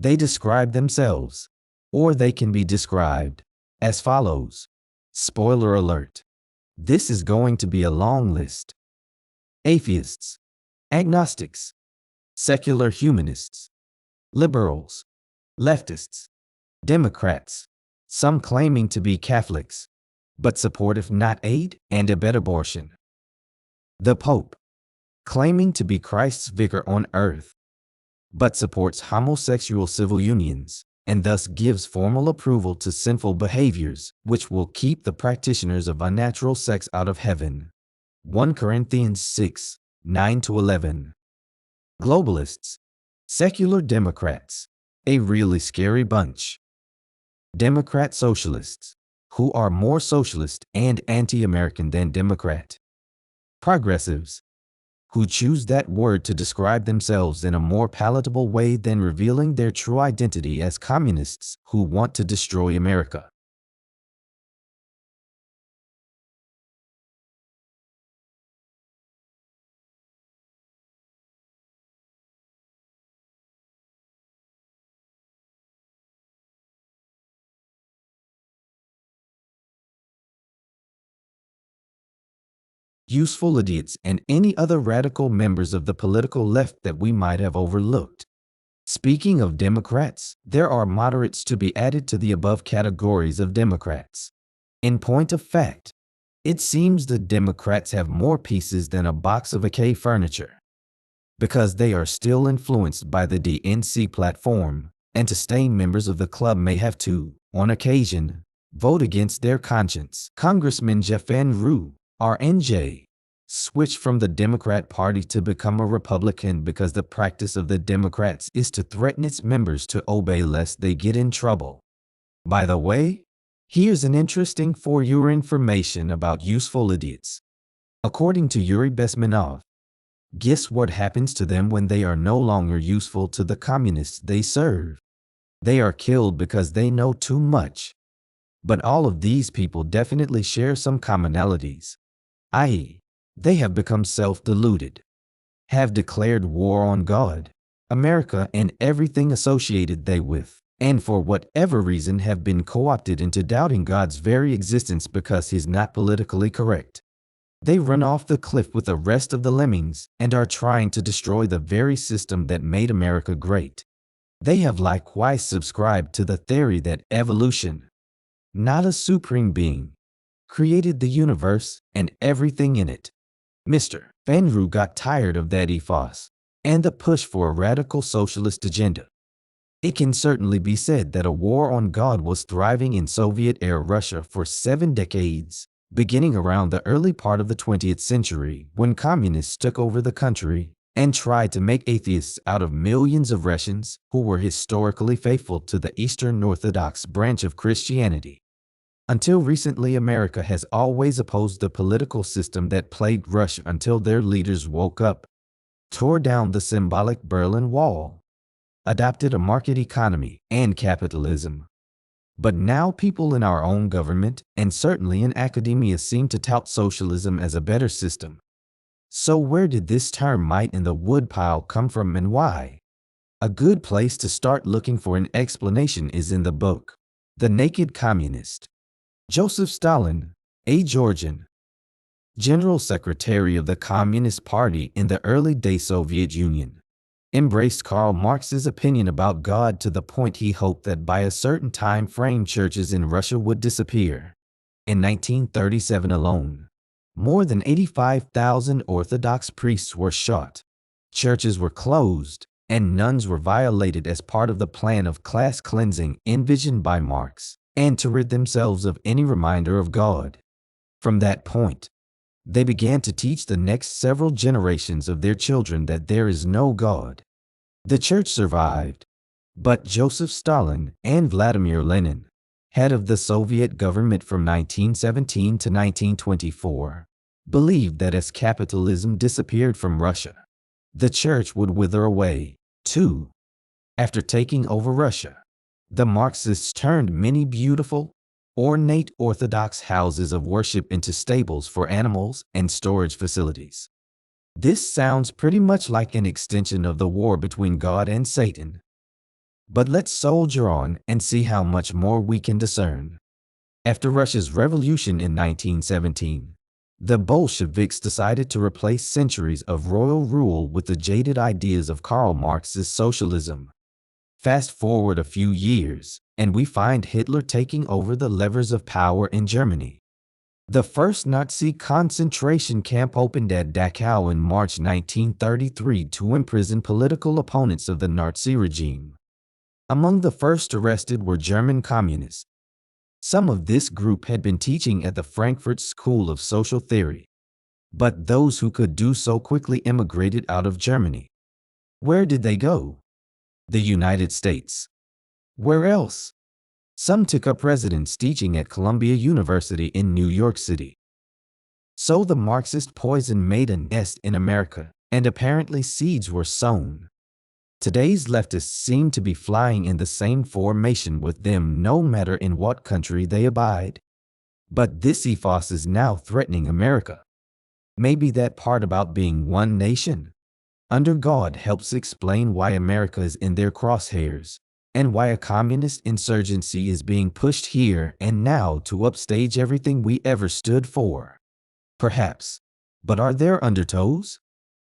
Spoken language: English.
They describe themselves, or they can be described, as follows. Spoiler alert. This is going to be a long list. Atheists, agnostics, secular humanists, liberals, leftists, Democrats, some claiming to be Catholics, but supportive not aid and abet abortion. The Pope, claiming to be Christ's vicar on earth, but supports homosexual civil unions, and thus gives formal approval to sinful behaviors, which will keep the practitioners of unnatural sex out of heaven. 1 Corinthians 6, 9-11. Globalists, secular Democrats, a really scary bunch. Democrat socialists, who are more socialist and anti-American than Democrat. Progressives, who choose that word to describe themselves in a more palatable way than revealing their true identity as communists who want to destroy America. Useful idiots and any other radical members of the political left that we might have overlooked. Speaking of Democrats, there are moderates to be added to the above categories of Democrats. In point of fact, it seems the Democrats have more pieces than a box of IKEA furniture. Because they are still influenced by the DNC platform, and to stay members of the club may have to, on occasion, vote against their conscience. Congressman Jeff Van Roo, RNJ, switched from the Democrat Party to become a Republican because the practice of the Democrats is to threaten its members to obey lest they get in trouble. By the way, here's an interesting for your information about useful idiots. According to Yuri Bezmenov, guess what happens to them when they are no longer useful to the communists they serve? They are killed because they know too much. But all of these people definitely share some commonalities, i.e., they have become self-deluded, have declared war on God, America, and everything associated therewith, and for whatever reason have been co-opted into doubting God's very existence because he's not politically correct. They run off the cliff with the rest of the lemmings and are trying to destroy the very system that made America great. They have likewise subscribed to the theory that evolution, not a supreme being, created the universe and everything in it. Mr. Van Roo got tired of that ethos and the push for a radical socialist agenda. It can certainly be said that a war on God was thriving in Soviet-era Russia for 7 decades, beginning around the early part of the 20th century when communists took over the country and tried to make atheists out of millions of Russians who were historically faithful to the Eastern Orthodox branch of Christianity. Until recently, America has always opposed the political system that plagued Russia until their leaders woke up, tore down the symbolic Berlin Wall, adopted a market economy and capitalism. But now people in our own government and certainly in academia seem to tout socialism as a better system. So where did this term mite in the woodpile come from and why? A good place to start looking for an explanation is in the book, The Naked Communist. Joseph Stalin, a Georgian, General Secretary of the Communist Party in the early day Soviet Union, embraced Karl Marx's opinion about God to the point he hoped that by a certain time frame churches in Russia would disappear. In 1937 alone, more than 85,000 Orthodox priests were shot, churches were closed, and nuns were violated as part of the plan of class cleansing envisioned by Marx, and to rid themselves of any reminder of God. From that point, they began to teach the next several generations of their children that there is no God. The church survived, but Joseph Stalin and Vladimir Lenin, head of the Soviet government from 1917 to 1924, believed that as capitalism disappeared from Russia, the church would wither away, too. After taking over Russia, the Marxists turned many beautiful, ornate Orthodox houses of worship into stables for animals and storage facilities. This sounds pretty much like an extension of the war between God and Satan. But let's soldier on and see how much more we can discern. After Russia's revolution in 1917, the Bolsheviks decided to replace centuries of royal rule with the jaded ideas of Karl Marx's socialism. Fast forward a few years, and we find Hitler taking over the levers of power in Germany. The first Nazi concentration camp opened at Dachau in March 1933 to imprison political opponents of the Nazi regime. Among the first arrested were German communists. Some of this group had been teaching at the Frankfurt School of Social Theory. But those who could do so quickly immigrated out of Germany. Where did they go? The United States. Where else? Some took up residence teaching at Columbia University in New York City. So the Marxist poison made a nest in America, and apparently seeds were sown. Today's leftists seem to be flying in the same formation with them no matter in what country they abide. But this ethos is now threatening America. Maybe that part about being one nation under God helps explain why America is in their crosshairs, and why a communist insurgency is being pushed here and now to upstage everything we ever stood for. Perhaps. But are there undertows?